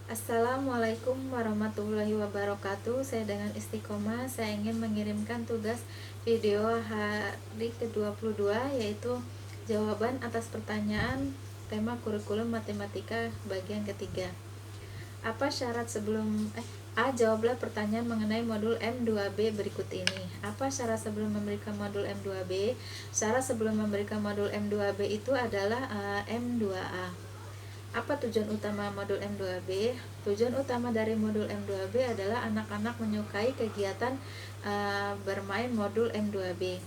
Assalamualaikum warahmatullahi wabarakatuh. Saya dengan istiqomah, saya ingin mengirimkan tugas video hari ke-22, yaitu jawaban atas pertanyaan tema kurikulum matematika bagian ketiga. Apa syarat sebelum jawablah pertanyaan mengenai modul M2B berikut ini. Apa syarat sebelum memberikan modul M2B? Syarat sebelum memberikan modul M2B itu adalah M2A. Apa tujuan utama modul M2B? Tujuan utama dari modul M2B adalah anak-anak menyukai kegiatan bermain modul M2B.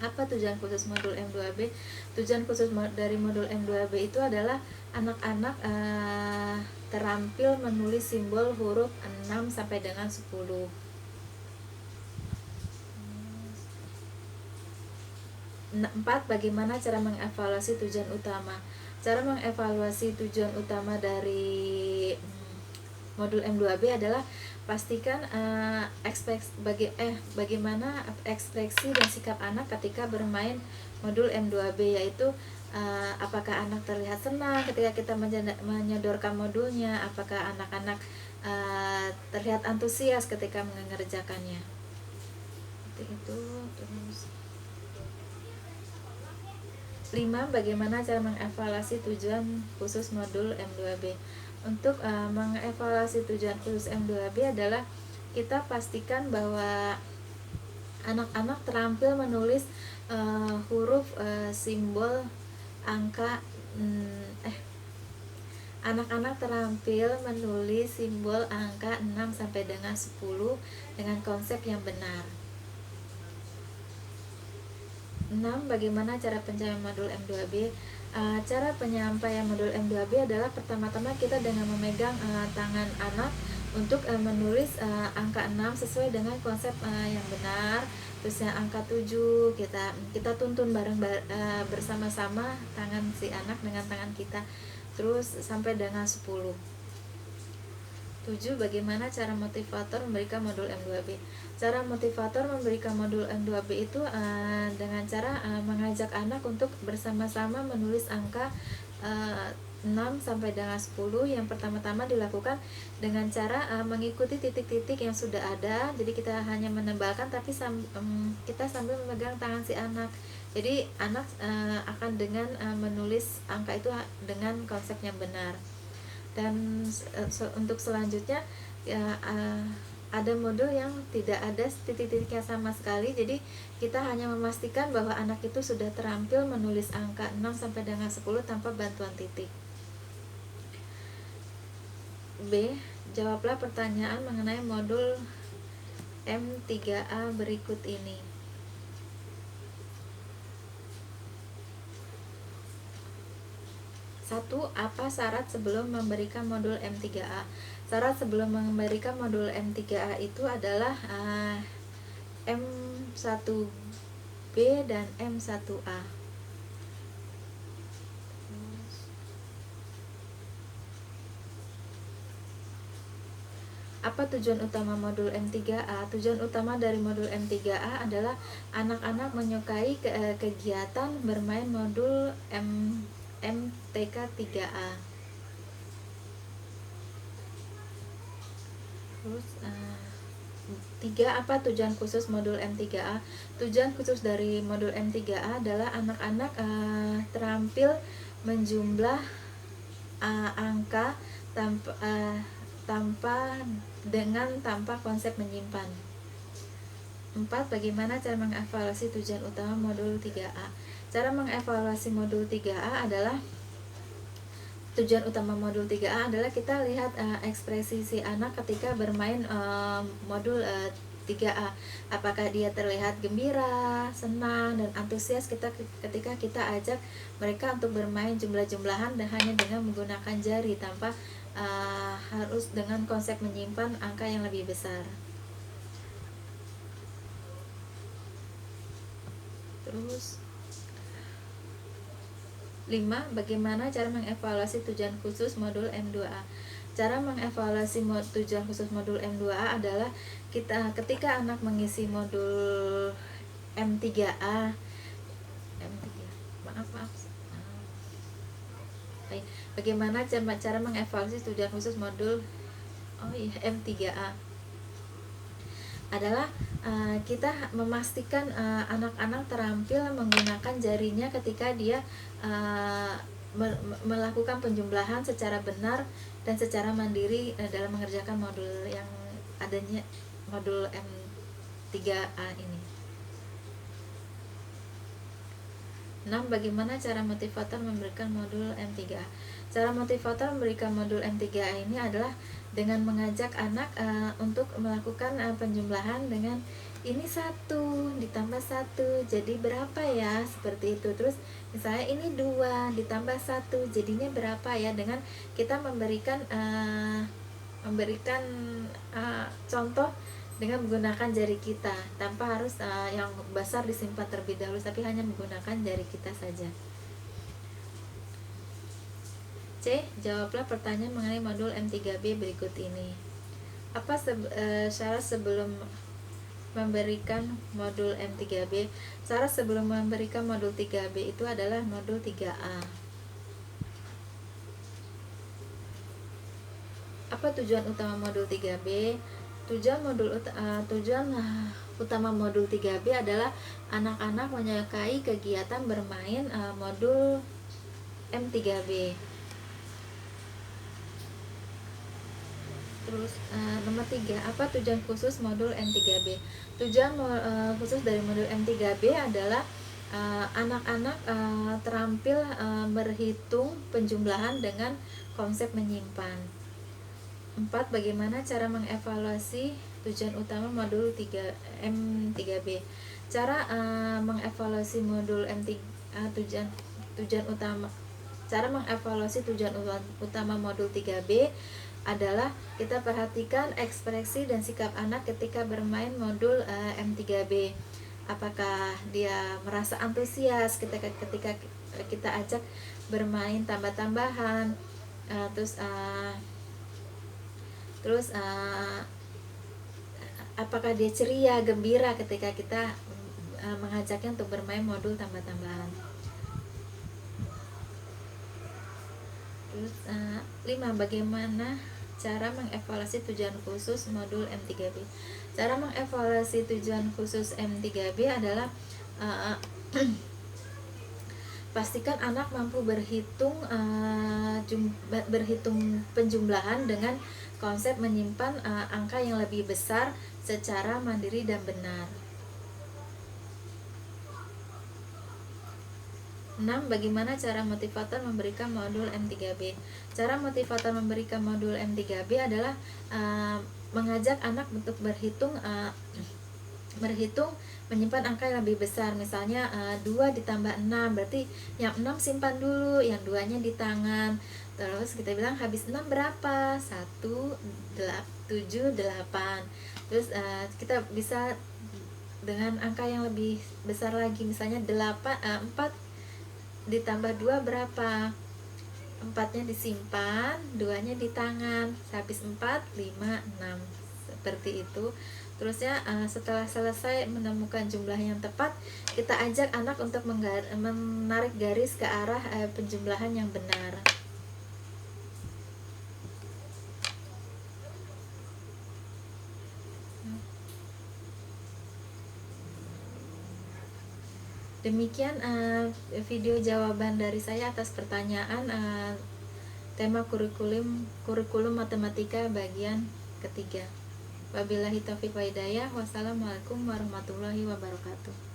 Apa tujuan khusus modul M2B? Tujuan khusus dari modul M2B itu adalah anak-anak terampil menulis simbol huruf 6 sampai dengan 10. 4. Bagaimana cara mengevaluasi tujuan utama? Cara mengevaluasi tujuan utama dari modul M2B adalah pastikan bagaimana ekspresi dan sikap anak ketika bermain modul M2B, yaitu apakah anak terlihat senang ketika kita menyodorkan modulnya, apakah anak-anak terlihat antusias ketika mengerjakannya. Seperti itu. Terus 5. Bagaimana cara mengevaluasi tujuan khusus modul M2B? Untuk mengevaluasi tujuan khusus M2B adalah kita pastikan bahwa anak-anak terampil menulis huruf, simbol, angka. Anak-anak terampil menulis simbol angka 6 sampai dengan 10 dengan konsep yang benar. 6. Bagaimana cara pencapaian modul M2B? Cara penyampaian modul M2B adalah pertama-tama kita dengan memegang tangan anak untuk menulis angka 6 sesuai dengan konsep yang benar. Terus yang angka 7 kita tuntun bersama-sama tangan si anak dengan tangan kita, terus sampai dengan 10. 7. Bagaimana cara motivator memberikan modul M2B? Cara motivator memberikan modul M2B itu dengan cara mengajak anak untuk bersama-sama menulis angka 6 sampai dengan 10. Yang pertama-tama dilakukan dengan cara mengikuti titik-titik yang sudah ada. Jadi kita hanya menebalkan, tapi kita sambil memegang tangan si anak. Jadi anak akan dengan menulis angka itu dengan konsep yang benar. Dan untuk selanjutnya ada modul yang tidak ada titik-titiknya sama sekali. Jadi kita hanya memastikan bahwa anak itu sudah terampil menulis angka 6 sampai dengan 10 tanpa bantuan titik. B. Jawablah pertanyaan mengenai modul M3A berikut ini. 1. Apa syarat sebelum memberikan modul M3A? Syarat sebelum memberikan modul M3A itu adalah M1B dan M1A. Apa tujuan utama modul M3A? Tujuan utama dari modul M3A adalah anak-anak menyukai kegiatan bermain modul MTK 3A. Terus 3. Apa tujuan khusus modul M3A? Tujuan khusus dari modul M3A adalah anak-anak terampil menjumlah angka tanpa konsep menyimpan. 4. Bagaimana cara mengevaluasi tujuan utama modul 3A? Cara mengevaluasi modul 3A adalah tujuan utama modul 3A adalah kita lihat ekspresi si anak ketika bermain modul 3A. Apakah dia terlihat gembira, senang, dan antusias ketika kita ajak mereka untuk bermain jumlah-jumlahan dan hanya dengan menggunakan jari tanpa harus dengan konsep menyimpan angka yang lebih besar. Terus 5. Bagaimana cara mengevaluasi tujuan khusus modul M2A? Cara mengevaluasi tujuan khusus modul M2A adalah ketika anak mengisi modul M3A Baik, bagaimana cara mengevaluasi tujuan khusus modul M3A? Adalah kita memastikan anak-anak terampil menggunakan jarinya ketika dia melakukan penjumlahan secara benar dan secara mandiri dalam mengerjakan modul yang adanya modul M3A ini. 6. Bagaimana cara motivator memberikan modul M3A? Cara motivator memberikan modul M3A ini adalah dengan mengajak anak untuk melakukan penjumlahan dengan ini 1 ditambah 1 jadi berapa ya, seperti itu. Terus misalnya ini 2 ditambah 1 jadinya berapa ya, dengan kita memberikan contoh dengan menggunakan jari kita tanpa harus yang besar disimpan terlebih dahulu, tapi hanya menggunakan jari kita saja. C. Jawablah pertanyaan mengenai modul M3B berikut ini. Apa syarat sebelum memberikan modul M3B? Syarat sebelum memberikan modul 3B itu adalah modul 3A. Apa tujuan utama modul 3B? Tujuan utama modul 3B adalah anak-anak menyukai kegiatan bermain modul M3B. Terus nomor 3, apa tujuan khusus modul M3B? Tujuan khusus dari modul M3B adalah anak-anak terampil berhitung penjumlahan dengan konsep menyimpan. 4. Bagaimana cara mengevaluasi tujuan utama modul M3B? Cara mengevaluasi modul Cara mengevaluasi tujuan utama modul 3B adalah kita perhatikan ekspresi dan sikap anak ketika bermain modul M3B. Apakah dia merasa antusias ketika kita ajak bermain tambah-tambahan, terus apakah dia ceria, gembira ketika kita mengajaknya untuk bermain modul tambah-tambahan. Terus 5. Bagaimana cara mengevaluasi tujuan khusus modul M3B? Cara mengevaluasi tujuan khusus M3B adalah pastikan anak mampu berhitung penjumlahan dengan konsep menyimpan angka yang lebih besar secara mandiri dan benar. 6. Bagaimana cara motivator memberikan modul M3B? Cara motivator memberikan modul M3B adalah mengajak anak untuk berhitung menyimpan angka yang lebih besar. Misalnya 2 ditambah 6, berarti yang 6 simpan dulu, yang 2-nya di tangan. Terus kita bilang habis 6 berapa? 1, 7, 8. Terus kita bisa dengan angka yang lebih besar lagi, misalnya 4 ditambah 2 berapa? 4-nya disimpan, 2-nya di tangan. Habis 4, 5, 6. Seperti itu. Terusnya setelah selesai menemukan jumlah yang tepat, kita ajak anak untuk menarik garis ke arah penjumlahan yang benar. Demikian video jawaban dari saya atas pertanyaan tema kurikulum matematika bagian ketiga. Wabillahi taufiq wa hidayah. Wassalamualaikum warahmatullahi wabarakatuh.